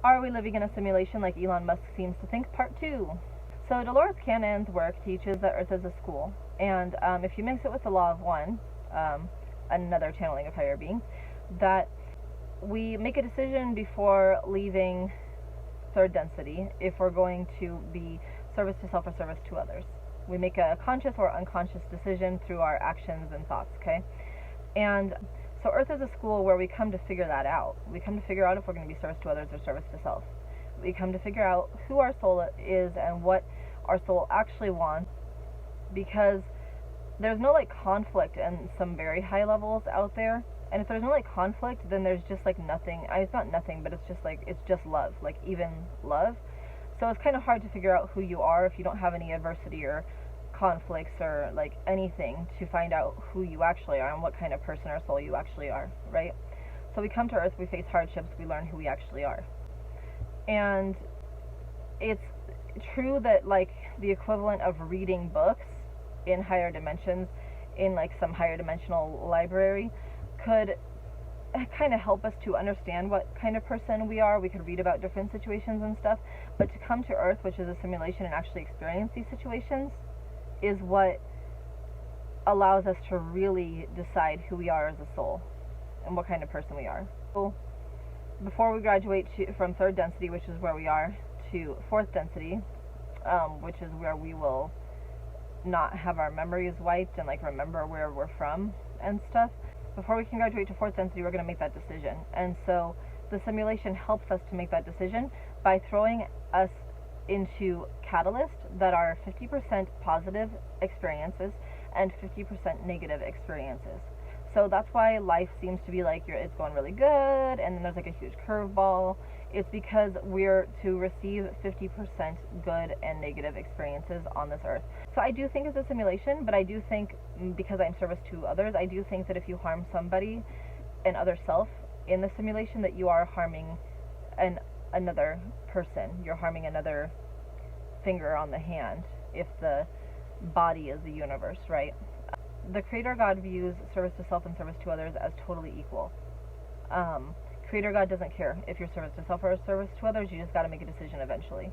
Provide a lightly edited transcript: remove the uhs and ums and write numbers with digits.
Are we living in a simulation like Elon Musk seems to think? Part 2. So Dolores Cannon's work teaches that Earth is a school, and if you mix it with the law of one, another channeling of higher being, that we make a decision before leaving third density if we're going to be service to self or service to others. We make a conscious or unconscious decision through our actions and thoughts, okay? And so Earth is a school where we come to figure that out. We come to figure out if we're going to be service to others or service to self. We come to figure out who our soul is and what our soul actually wants, because there's no like conflict in some very high levels out there. And if there's no like conflict, then there's just like nothing. It's not nothing, but it's just like, it's just love, like even love. So it's kind of hard to figure out who you are if you don't have any adversity or conflicts or like anything to find out who you actually are and what kind of person or soul you actually are, right? So we come to Earth, we face hardships, we learn who we actually are. And it's true that like the equivalent of reading books in higher dimensions, in like some higher dimensional library, could kind of help us to understand what kind of person we are. We could read about different situations and stuff, but to come to Earth, which is a simulation, and actually experience these situations is what allows us to really decide who we are as a soul and what kind of person we are. So before we graduate from third density, which is where we are, to fourth density, which is where we will not have our memories wiped and like remember where we're from and stuff. Before we can graduate to fourth density, we're going to make that decision. And so the simulation helps us to make that decision by throwing us into catalysts that are 50% positive experiences and 50% negative experiences. So that's why life seems to be like it's going really good, and then there's like a huge curveball. It's because we're to receive 50% good and negative experiences on this earth. So I do think it's a simulation, but I do think, because I'm service to others, I do think that if you harm somebody, an other self, in the simulation, that you are harming another person. You're harming another finger on the hand, if the body is the universe, right? The Creator God views service to self and service to others as totally equal. Creator God doesn't care if you're service to self or service to others. You just got to make a decision eventually.